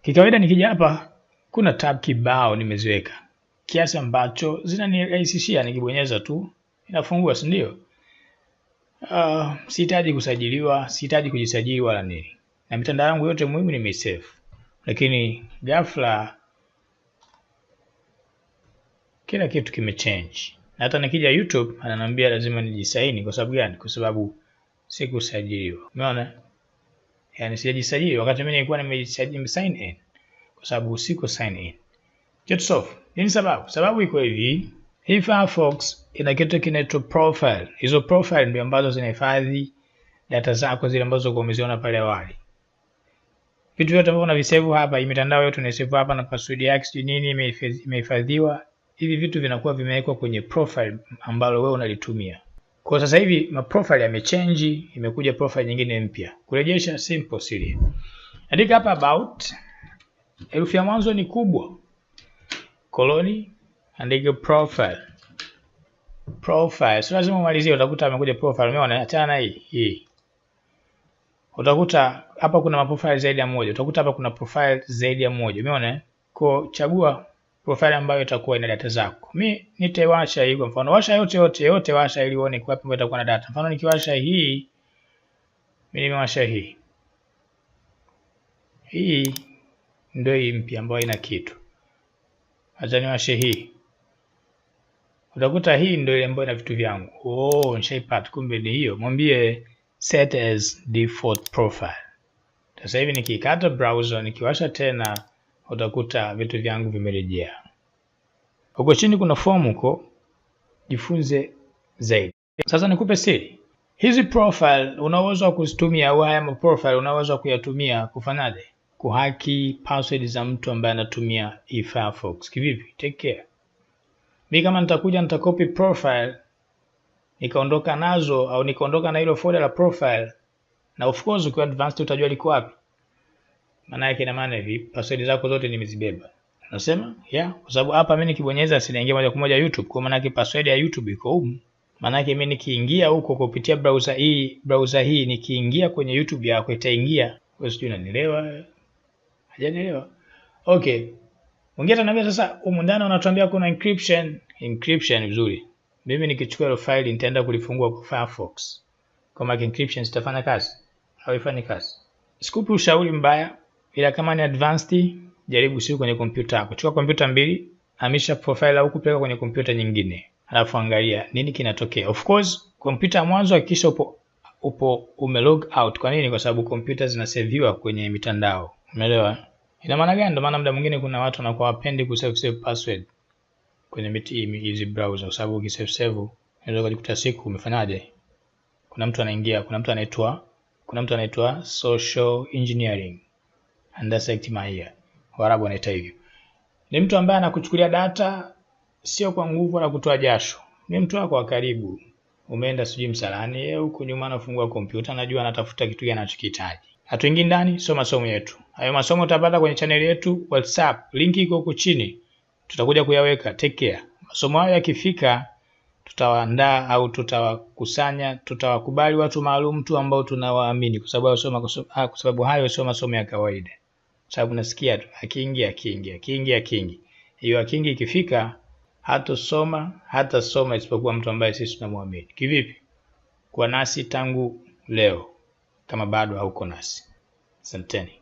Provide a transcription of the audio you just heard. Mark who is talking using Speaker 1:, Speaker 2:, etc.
Speaker 1: Kikawaida nikija hapa kuna tab kibao nimeziweka kiasi ambacho zinanirahisishia nikibonyeza tu inafungua, si ndio? Sihitaji kusajiliwa, sihitaji kujisajili wala nini. Na mitandao yangu yote muhimu nimesave. Lakini ghafla kila kitu kimechange. Na hata nikija YouTube ananiambia lazima nijisaini. Kwa sababu gani? Kwa sababu sikusajiliwa. Umeona? Yaani sijajisajili wakati mimi nilikuwa nimejisajili sign in. Kwa sababu siko sign in. Get off. Nini sababu? Sababu iko hivi. Hii Firefox ina kitu kinaitwa profile. Hizo profile ndio ambazo zinahifadhi data zako zile ambazo umeziona pale awali. Vitu vyote ambavyo unavisave hapa, hii mitandao yote unasave hapa na password yake sio nini imehifadhiwa. Hivi vitu vinakuwa vimewekwa kwenye profile ambalo wewe unalitumia. Kwa sasa hivi ma profile yamechange, imekuja profile nyingine mpya. Kurejesha simple siri. Andika hapa about. Herufi ya mwanzo ni kubwa. Koloni, andika profile. Profile. Sio lazima umalizie, utakuta amekuja profile. Umeona? Achana na hii. Utakuta hapa kuna profile zaidi ya moja. Utakuta hapa kuna profile zaidi ya moja. Umeona? Kwa chagua profile ambayo itakuwa ina data zako. Mimi nitaiwasha hii kwa mfano. Washa yote washa ili uone kwa wapi itakuwa na data. Mfano nikiwasha hii, mimi nimewasha hii. Hii ndio hii mpya ambayo ina kitu. Acha niwashe hii. Utakuta hii ndio ile ambayo ina vitu vyangu. Nishaipata, kumbe ni hiyo. Mwambie set as default profile. Sasa hivi nikikata browser nikiwasha tena utakuta vitu vyangu vimerejea. Huko chini kuna form huko, jifunze zaidi. Sasa nikupe siri. Hizi profile unaweza kuzitumia au haya profile unaweza kuyatumia kufanyaje? Kuhaki password za mtu ambaye anatumia Firefox. Kivipi? Take care. Mimi kama nitakuja nitakopi profile nikaondoka nazo au nikaondoka na hilo folder la profile, na of course ukiwa advanced utajua liko wapi. Maana yake ina maana hivi password zako zote nimezibeba. Nasema kwa sababu hapa mimi nikibonyeza sinaingia moja kwa moja YouTube, kwa maana yake password ya YouTube iko huko. Maana yake mimi nikiingia huko kupitia browser hii nikiingia kwenye YouTube yako itaingia. Wewe sijui unanielewa? Hajanielewa? Okay. Mwingine ananiambia sasa huko ndani wanatuambia kuna encryption vizuri. Mimi nikichukua ile file nitaenda kulifungua kwa Firefox. Kama encryption itafanya kazi au ifanye kazi? Sikupi ushauri mbaya, ila kama ni advanced jaribu siku kwenye kompyuta yako. Chukua kompyuta mbili, hamisha profile au kupeleka kwenye kompyuta nyingine. Alafu angalia nini kinatokea. Of course, kompyuta ya mwanzo hakikisha umelog out. Kwa nini? Kwa sababu kompyuta zinasaviwa kwenye mitandao. Umeelewa? Ina maana gani? Ndio maana muda mwingine kuna watu wanakuwa wapendi kusave password kwenye hizi browser, kwa sababu ukisave unaweza kujikuta siku umefanyaje? Kuna mtu anaitwa social engineering. And that's actimaya. Warabu wanaita hivyo. Ni mtu ambaye anakuchukulia data sio kwa nguvu wala kutoa jasho. Ni mtu wako wa karibu. Umeenda sijui msalani, huko nyuma anafungua kompyuta, anajua anatafuta kitu gani anachokihitaji. Hatuingii ndani, soma masomo yetu. Hayo masomo utapata kwenye channel yetu WhatsApp. Link iko huko chini. Tutakuja kuyaweka. Take care. Masomo hayo yakifika tutawaandaa au tutawakusanya, tutawakubali watu maalum tu ambao tunawaamini, kwa sababu hayo sio masomo ya kawaida. Sababu nasikia tu akiingia. Hiyo akingi ikifika hata soma isipokuwa mtu ambaye sisi tunamwamini. Kivipi? Kwa nasi tangu leo kama bado hauko nasi. Asanteni.